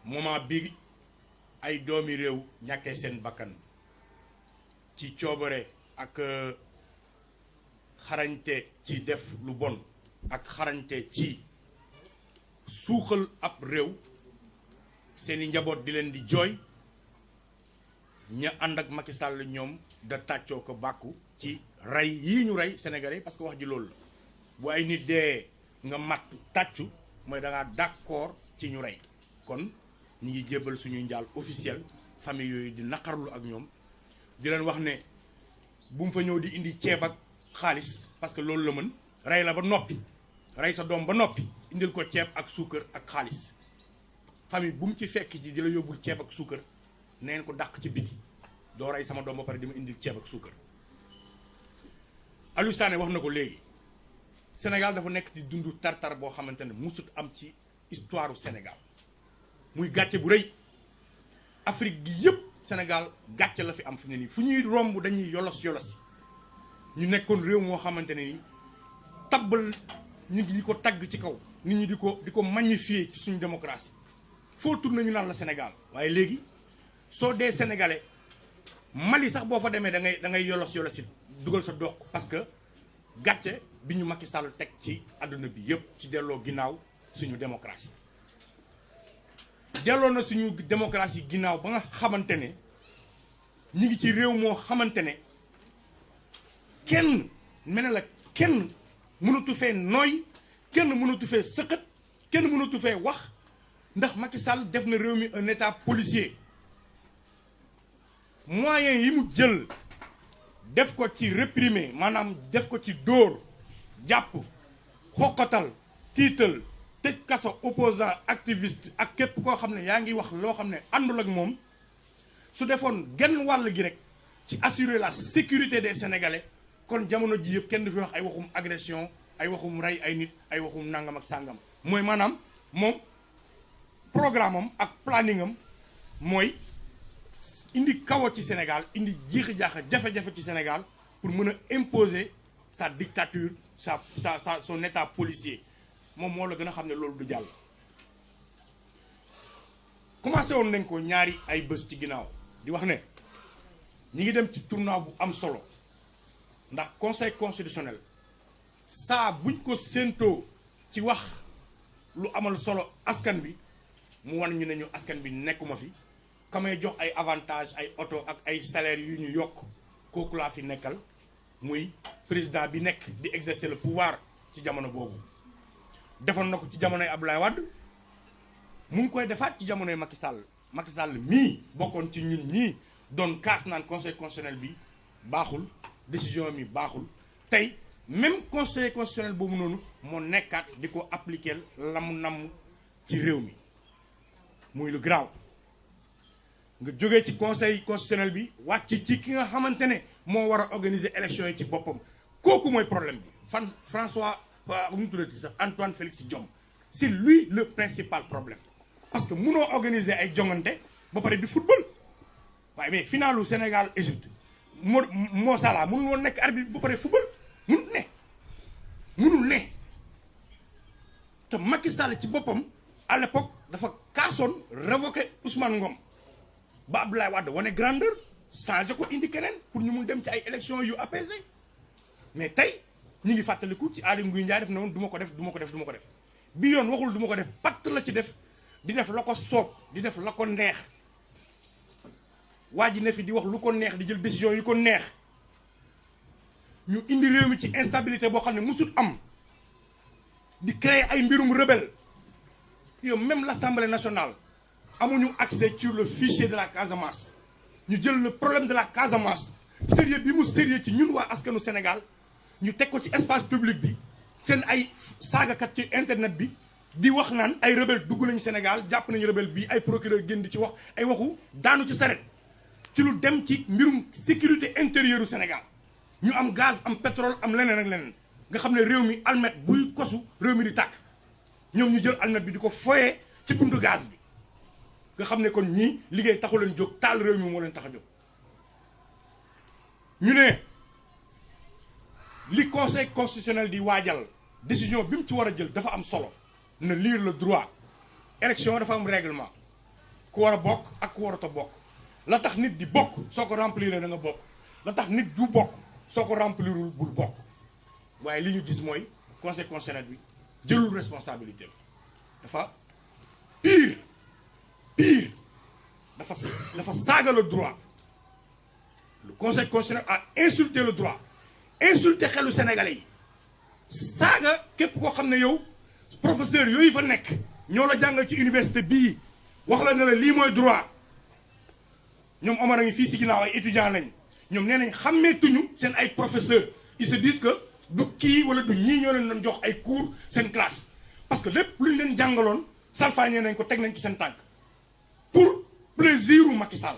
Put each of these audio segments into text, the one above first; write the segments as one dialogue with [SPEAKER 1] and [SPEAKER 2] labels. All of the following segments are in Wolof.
[SPEAKER 1] moment bi ay doomi réew ñàkkee seen bakkan ci coobare ak xarañte ci def lu bon ak xarañte ci suuxal ab réew seeni njaboot di leen di jooy ña ànd ak Macky Sall ñoom da tàccoo ko bàkku ci rey yii ñu rey Sénégalais parce que wax ji loolu la bu ay nit dee nga matt tàccu mooy da ngaa d'accord ci ñu rey kon ñu ngi jébbal suñuy njaal officiel famille yooyu di naqarlu ak ñoom di leen wax ne bu mu fa ñëw di indi ceeb ak xaalis parce que loolu la mën rey la ba noppi rey sa doom ba noppi indil ko ceeb ak suukar ak xaalis famille bu mu ci fekk ci di la yóbbul ceeb ak suukar neen ko dàq ci biti doo rey sama doom ba pare di ma indil ceeb ak suukar. Aliou Sané wax na ko léegi Sénégal dafa nekk ci dundu tartar boo xamante ne musut am ci histoire Sénégal muy gàcce bu rëy Afrique gi yëpp Sénégal gàcce la fi am fi mu ne nii fu ñuy romb dañuy yolos ñu nekkoon réew moo xamante ne ni tabbal ñu di ko tagg ci kaw nit ñi di ko magnifier ci suñu démocratie foo tourné ñu naan la Sénégal waaye léegi soo dee sénégalais Mali sax boo fa demee da ngay yolos si dugal sa dox parce que gàcce bi ñu Macky Sall teg ci àdduna bi yëpp ci delloo ginnaaw suñu démocratie delloo na suñu démocratie ginnaaw ba nga xamante ne ñi ngi ci réew moo xamante ne kenn mel ne la kenn mënatu fee nooy kenn mënatu fee sëqat kenn mënatu fee wax ndax Macky Sall def na réew mi un état policier moyens yi mu jël def ko ci réprimer maanaam def ko ci dóor jàpp xoqatal tiital tëj kaso opposant activiste ak képp koo xam ne yaa ngi wax loo xam ne àndul ak moom su defoon genn wàll gi rek ci assurer la sécurité des Sénégalais kon jamono ji yëpp kenn du fi wax ay waxum agression ay waxum rey ay nit ay waxum nangam ak sàngam mooy maanaam moom programme am ak planning am mooy indi kawo ci Sénégal indi jiixi jaaxa jafe-jafe ci Sénégal pour mën a imposer sa dictature son état policier moom moo la gën a xam ne loolu du jàll. commencé woon nañ ko ñaari ay bés ci ginnaaw di wax ne ñi ngi dem ci tournoi bu am solo ndax conseil constitutionnel saa buñ ko séentoo ci wax lu amal solo askan bi mu wan ñu ne ñu askan bi nekkuma fi kamay jox ay avantage ay oto ak ay salaire yu ñu yokk kooku laa fi nekkal muy président bi nekk di exercer le pouvoir ci jamono boobu defoon na ko ci jamonoy Abdoulaye Wade mu ngi koy defaat ci jamonoy Macky Sall mii bokkoon ci ñun ñii doon kaas naan conseil constitutionnel bi baaxul décision mi baaxul tey même conseil constitutionnel boobu noonu moo nekkaat di ko appliquer la mu namm ci réew mi muy lu garaaw nga jógee ci conseil constitutionnel bi wàcc ci ki nga xamante ne moo war a organiser élection yi ci boppam kooku mooy problème bi François bu mu tuddati sax Antoine Félix Diome c'est lui le principal problème parce que munoo organiser ay jongante ba pare di football waaye mais finalu Sénégal Égypte Mo Salah mënul woon nekk arbitre ba pare football munul ne te Macky Sall ci boppam à l'époque dafa kaasoon révoquer Ousmane Ngom ba Abdoulaye Wade wane grandeur changé ko indi keneen pour ñu mun dem ci ay élections yu apaisé mais tey ñi ngi fàttaliku ci Aly Ngouille Ndiaye def na woon du ma ko def bi yoon waxul du ma ko def patt la ci def di def la ko soob di def la ko neex waa ji ne fi di wax lu ko neex di jël décision yu ko neex ñu indi réew mi ci instabilité boo xam ne musul am di créer ay mbirum rebelle yow même l'Assemblée nationale amuñu accès sur le fichier de la Casamance ñu jël le problème de la Casamance sérieux bi mu sérieux ci ñun waa askanu Sénégal ñu teg ko ci espace public bi seen ay saagakat ci internet bi di wax naan ay rebelle dugg nañu Sénégal jàpp nañu rebelle bii ay procureur génn di ci wax ay waxu daanu ci saret ci lu dem ci mbirum sécurité intérieure u Sénégal ñu am gaz am pétrole am leneen ak leneen nga xam ne réew mi almet buy kosu réew mi di tàkk ñoom ñu jël almet bi di ko foyee ci buntu gaz bi nga xam ne kon ñii liggéey taxu leen jóg taal réew mi moo leen tax a jóg ñu ne li conseil constitutionnel di waajal décision bi mu ci war a jël dafa am solo na lire le droit élection dafa am règlement ku war a bokk ak ku warut a bokk la tax nit di bokk soo ko remplir da nga bokk la tax nit du bokk soo ko remplirul bul bokk waaye li ñu gis mooy conseil constitutionnel bi jëlul responsabilité dafa pire dafa saaga le droit le conseil constitutionnel a insulté le droit insulté xelu sénégalais yi saaga képp koo xam ne yow professeur yooyu fa nekk ñoo la jàngal ci université bii wax la ne la lii mooy droit ñoom Omar a ngi fii si ginnaaw ay étudiants lañ ñoom nee nañ xàmmeetuñu seen ay professeurs ils se disent que du kii wala du ñii ñoo leen doon jox ay cours seen classe parce que lépp lu ñu leen jàngaloon salfaañee nañ ko teg nañ ci seen tànk pour plaisiru Macky Sall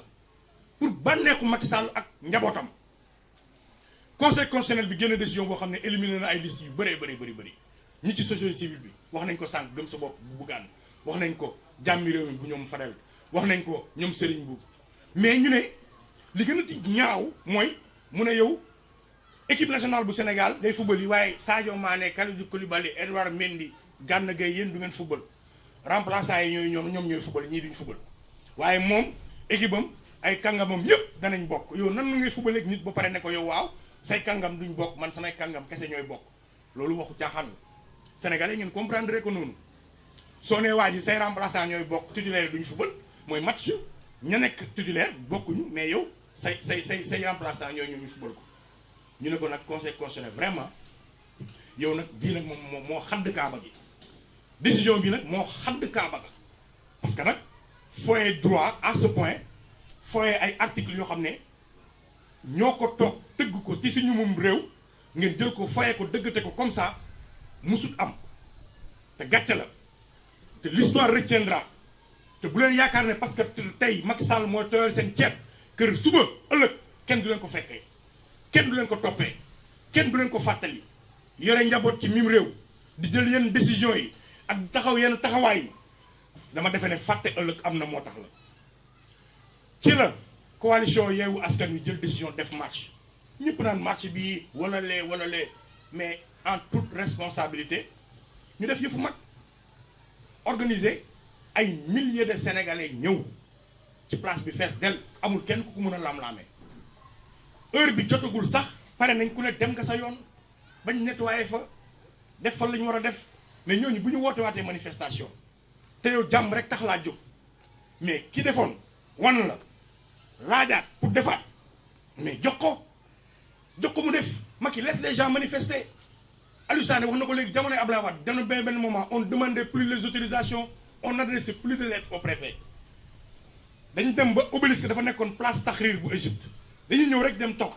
[SPEAKER 1] pour bànneexu Macky Sall ak njabootam conseil constitutionnel bi génn décision boo xam ne éliminé na ay liste yu bëree bëri ñi ci société civile bi wax nañ ko sànq gëm sa bopp bu buggaan wax nañ ko jàmmi réew mi bu ñoom Fadel wax nañ ko ñoom Serigne Mboup mais ñu ne li gën a ti ñaaw mooy mu ne yow équipe nationale bu Sénégal day football yi waaye Sadio Mané Kalidou Koulibaly Edouard Mendy Gana Gueye yéen du ngeen football remplaçant yi ñooy ñoom ñooy football ñii duñ football waaye moom équipe am ay kàngamam yëpp danañ bokk yow nan ngay football ak nit ba pare ne ko yow waaw say kàngam duñ bokk man samay kàngam kese ñooy bokk loolu waxu caaxaan la Sénégalais ngeen comprendre ko noonu soo nee waa ji say remplaçant ñooy bokk titulaire duñ football mooy match ña nekk titulaire bokkuñu mais yow say remplaçant ñooy ñu football ko ñu ne ko nag conseil constitutionnel vraiment yow nag bii nag moom moo xadd kaaba gi décision bi nag moo xadd kaaba ga parce que nag foye droit à ce point foye ay articles yoo xam ne ñoo ko toog tëgg ko ci suñu mum réew ngeen jël ko foye ko dëggate ko comme ça musut am te gàcce la te l'histoire retiendra te bu leen yaakaar ne parce que tey Macky Sall mooy tooyal seen ceeb kër suba ëllëg kenn du leen ko fekkee kenn du leen ko toppee kenn du leen ko fàttali yore njaboot ci mim réew di jël yenn décision yi ak taxaw yenn taxawaay yi dama defe ne fàtte ëllëg am na moo tax la ci la coalition Yewwi Askan Wi jël décision def marche ñëpp naan marche bii wala lee mais en toute responsabilité ñu def yëfu mag organiser ay milliers de sénégalais ñëw ci place bi fees del amul kenn ku ko mën a lam-laamee heure bi jotagul sax pare nañ ku ne dem nga sa yoon bañ nettoyé fa def fa la ñu war a def mais ñooñu bu ñu wootewaatee manifestation te yow jàmm rek tax laa jóg mais ki defoon wan la laajaat pour defaat mais jox ko mu def Macky laisse les gens manifester Aliou Sané wax na ko léegi jamonoy Abdoulaye Wade dem na benn moment on demandait plus les autorisations on n'adressait plus de lettres au préfet dañu dem ba obélisque dafa nekkoon place Tahrir bu Égypte dañuy ñëw rek dem toog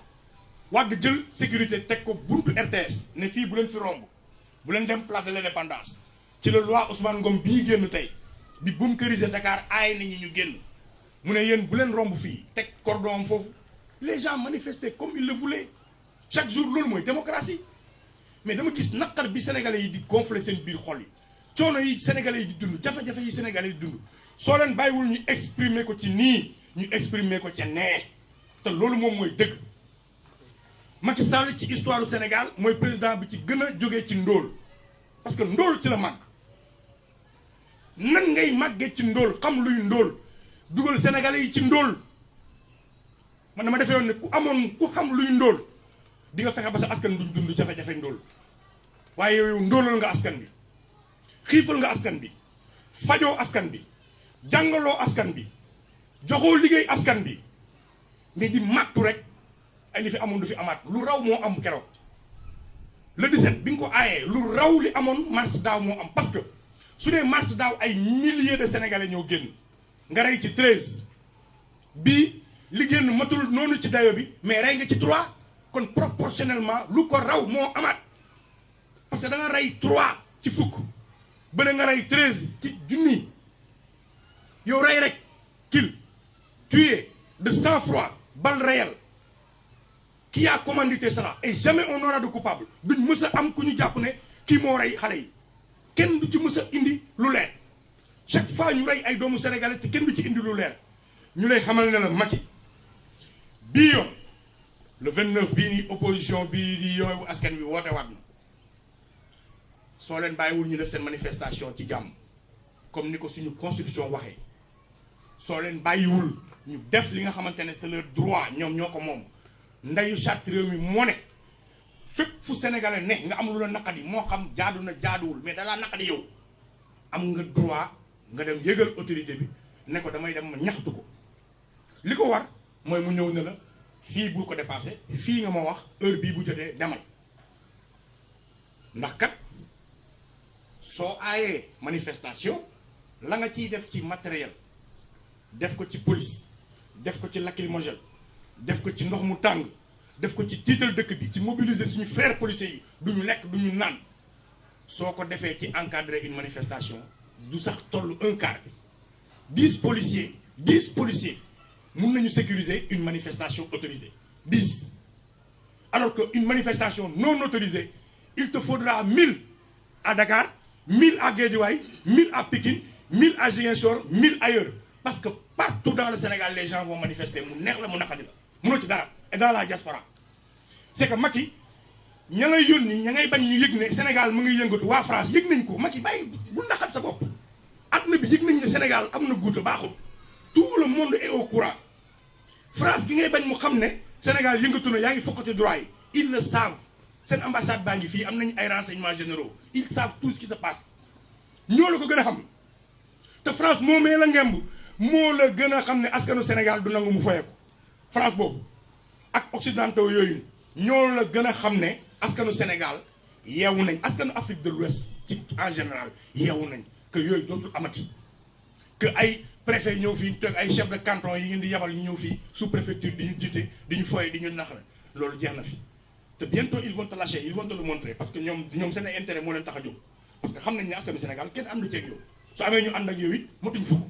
[SPEAKER 1] Wade jël sécurité teg ko buntu RTS ne fii bu leen fi romb bu leen dem place de l'Indépendance ci la loi Ousmane Ngom bii génn tey di bunkériser Dakar aay nañu ñu génn mu ne yéen bu leen romb fii teg cordon am foofu les gens manifestaient comme ils le voulaient chaque jour loolu mooy démocratie mais dama gis naqar bi sénégalais yi di gonfler seen biir xol yi coono yi sénégalais yi di dund jafe-jafe yi sénégalais yi di dund soo leen bàyyiwul ñu exprimer ko ci nii ñu exprimer ko ca nee te loolu moom mooy dëgg Macky Sall ci histoire du Sénégal mooy président bi ci gën a jógee ci ndóol parce que ndóol ci la màgg nan ngay màggee ci ndóol xam luy ndóol dugal sénégalais yi ci ndóol man dama defee woon ne ku xam luy ndóol di nga fexe ba sa askan duñ dund jafe-jafe ndóol waaye yow ndóolal nga askan bi xiifal nga askan bi fajoo askan bi jàngaloo askan bi joxoo liggéey askan bi mais di màttu rek ay li fi amoon du fi amaat lu raw moo am keroog le 17 bi nga ko aayee lu raw li amoon mars daaw moo am parce que su dee mars daaw ay milliers de sénégalais ñoo génn nga rey ci 13 bii li génn matul noonu ci dayo bi mais rey nga ci 3 kon proportionnellement lu ko raw moo amaat parce que da nga rey 3 ci fukk bële nga rey 13 ci junni yow rey rek kill tuer de sang-froid balle réelle qui a commandité cela et jamais on aura de coupable duñ mës a am ku ñu jàpp ne kii moo rey xale yi kenn du ci mës a indi lu leer chaque fois ñu rey ay doomu sénégalais te kenn du ci indi lu leer ñu lay xamal ne la Macky bii yoon le 29 bii nii opposition bii di Yewwi Askan Wi woote waat na soo leen bàyyiwul ñu def seen manifestation ci jàmm comme ni ko suñu constitution waxee soo leen bàyyiwul ñu def li nga xamante ne c'est leur droit ñoom ñoo ko moom ndeyu charte réew mi moo ne fépp fu sénégalais ne nga am lu la naqadi moo xam jaadu na jaaduwul mais dalaa naqadi yow am nga droit nga dem yëgal autorité bi ne ko damay dem ma ñaxtu ko li ko war mooy mu ñëw ne la fii bu ko dépassé fii nga ma wax heure bii bu jotee demal ndax kat soo aayee manifestation la nga ciy def ci matériel def ko ci police def ko ci lacrymogène def ko ci ndox mu tàng def ko ci tiital dëkk bi ci mobiliser suñu frères policiers yi duñu lekk duñu naan soo ko defee ci encadrer une manifestation du sax toll un quart bi 10 policiers mun nañu sécuriser une manifestation autorisée 10 alors que une manifestation non autorisée il te faudra 1000 à Dakar 1000 à Guédiawaye 1000 à Pikine 1000 à Ziguinchor 1000 ailleurs parce que partout dans le Sénégal les gens vont manifester mu neex la mu naqadi la mënoo ci dara et dans la diaspora c'est que Macky ña lay yónni ña ngay bañ ñu yëg ne Sénégal mu ngi yëngatu waa France yëg nañ ko Macky bàyyi bu ndaxat sa bopp àdduna bi yëg nañ ne Sénégal am na guuta baaxul tout le monde est au courant France gi ngay bañ mu xam ne Sénégal yëngatu na yaa ngi fokkati droit yi ils le savent seen ambassade baa ngi fii am nañ ay renseignements généraux ils savent tout ce qui se passe ñoo la ko gën a xam te France moo mee la ngemb moo la gën a xam ne askanu Sénégal du nangu mu foye ko France boobu ak occidentaux yooyu ñoo la gën a xam ne askanu Sénégal yeewu nañ askanu Afrique de l'Ouest ci en général yeewu nañ que yooyu dootul amati que ay préfet ñëw fii te ay chef de canton yi ngeen di yabal ñu ñëw fii sous préfecture di ñu jiite di ñu foye di ñu nax la loolu jeex na fi te bientôt ils vont te lâcher ils vont te le montrer parce que ñoom seen ay intérêt moo leen tax a jóg parce que xam nañ ne askanu Sénégal kenn àndu ceeg yow su amee ñu ànd ak yow it motuñ fukk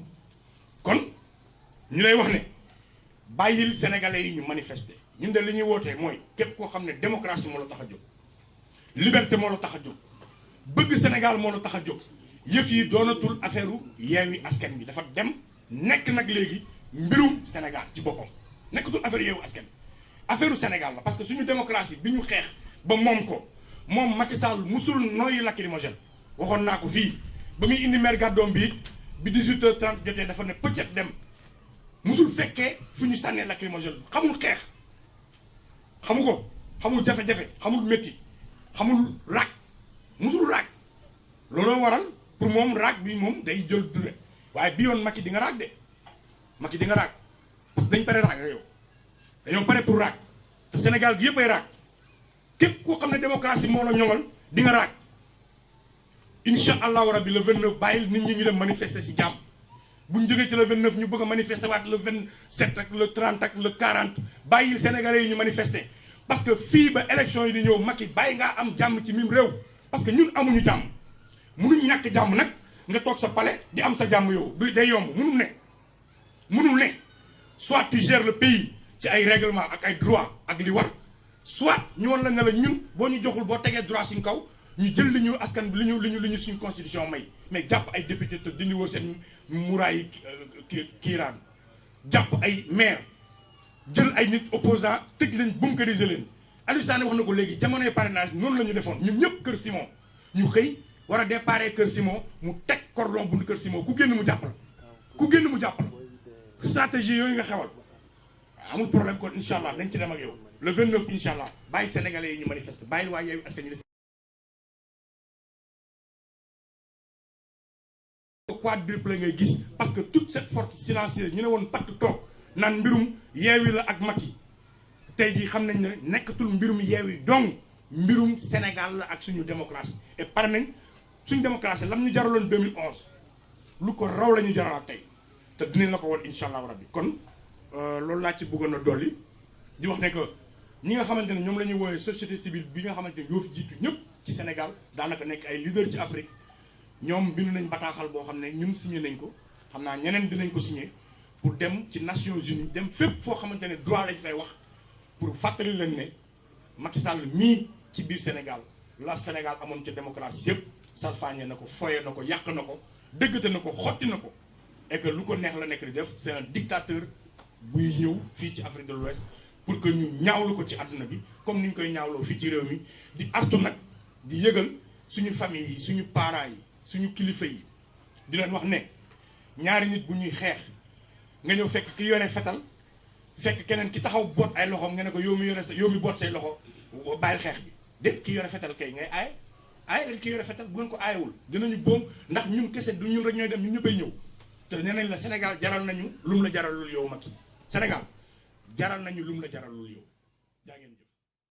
[SPEAKER 1] kon ñu lay wax ne bàyyil sénégalais yi ñu manifester ñun de li ñuy wootee mooy képp koo xam ne démocratie moo la tax a jóg liberté moo la tax a jóg bëgg Sénégal moo la tax a jóg yëf yi doonatul affaire u Yewwi Askan Wi dafa dem nekk nag léegi mbirum Sénégal ci boppam nekkatul affaire Yewwi Askan Wi affaire u Sénégal la parce que suñu démocratie bi ñu xeex ba moom ko moom Macky Sall musul nooyu lacrymogène waxoon naa ko fii ba muy indi maire gàddoom bi 18h30 jotee dafa ne pëccet dem musul fekkee fu ñu sànnee lacrymogène xamul xeex xamu ko xamul jafe-jafe xamul métti xamul raag musul raag looloo waral pour moom raag bi moom day jël dure waaye bi yoon Macky di nga raag de Macky di nga raag parce que dañ pare raag ak yow dañoo pare pour raag te Sénégal gi yëpp ay raag képp koo xam ne démocratie moo la ñoŋal di nga raag incha allahu rabbi le 29 bàyyil nit ñi ñu dem manifester si jàmm bu ñu jógee ci le 29 ñu bëgg a manifester waat le 27 ak le 30 ak le 40 bàyyil sénégalais yi ñu manifester parce que fii ba élection yi di ñëw Macky bàyyi ngaa am jàmm ci mim réew parce que ñun amuñu jàmm munuñ ñàkk jàmm nag nga toog sa palais di am sa jàmm yow du day yomb munul ne soit tu gères le pays ci ay règlement ak ay droit ak li war soit ñu woon la ne la ñun boo ñu joxul boo tegee droit suñ kaw ñu jël li ñu askan bi li ñu suñu constitution may mais jàpp ay député te dindi woo seen muraay kiiraan jàpp ay maire jël ay nit opposant tëj leen bunkeriser leen Aliou Sané wax na ko léegi jamonoy parrainage noonu la ñu defoon ñun ñëpp Kër Simon ñu xëy war a déparé Kër Simon mu teg cordon buntu Kër Simon ku génn mu jàpp la stratégie yooyu nga xewal amul problème kon incha allah dañ ci dem ak yow le 29 incha allah bàyyi sénégalais yi ñu manifester bàyyi waa Yewwi Askan Wi quadruple ngay gis parce que toute cette force silencieuse ñu ne woon patt toog naan mbirum Yewwi la ak Macky tey jii xam nañ ne nekkatul mbirum Yewwi donc mbirum Sénégal la ak suñu démocratie et pare nañ suñu démocratie lam ñu jaraloon 2011 lu ko raw la ñu jaralaat tey te dinañ la ko woon incha allah rabbi kon loolu laa ci bëggoon a dolli di wax ne que ñi nga xamante ne ñoom la ñuy woowee société civile bi nga xamante ne ñoo fi jiitu ñëpp ci Sénégal daanaka nekk ay leader ci Afrique ñoom bindu nañ bataaxal boo xam ne ñun signé nañ ko xam naa ñeneen dinañ ko signé pour dem ci Nations Unies dem fépp foo xamante ne droit lañ fay wax pour fàttali leen ne Macky Sall mii ci biir Sénégal la Sénégal amoon ci démocratie yëpp salfaañe na ko foye na ko yàq na ko dëggate na ko xotti na ko et que lu ko neex la nekk di def c'est un dictateur buy ñëw fii ci Afrique de l'Ouest pour que ñu ñaawlu ko ci àdduna bi comme ni ñu koy ñaawloo fii ci réew mi di artu nag di yëgal suñu famille yi suñu parents yi suñu kilifa yi di leen wax ne ñaari nit bu ñuy xeex nga ñëw fekk ki yore fetal fekk keneen ki taxaw boot ay loxoom nga ne ko yow mi yore yow mi boot say loxo bàyyil xeex bi déet ki yore fetal kay ngay aaye leen ki yore fetal bu ngeen ko aayewul dinañu boom ndax ñun kese du ñun rek ñooy dem ñun ñëppay ñëw te nee nañ la Sénégal jaral nañu lum la jaralul yow Macky Sénégal jaral nañu lum la jaralul yow jaa ngeen jëf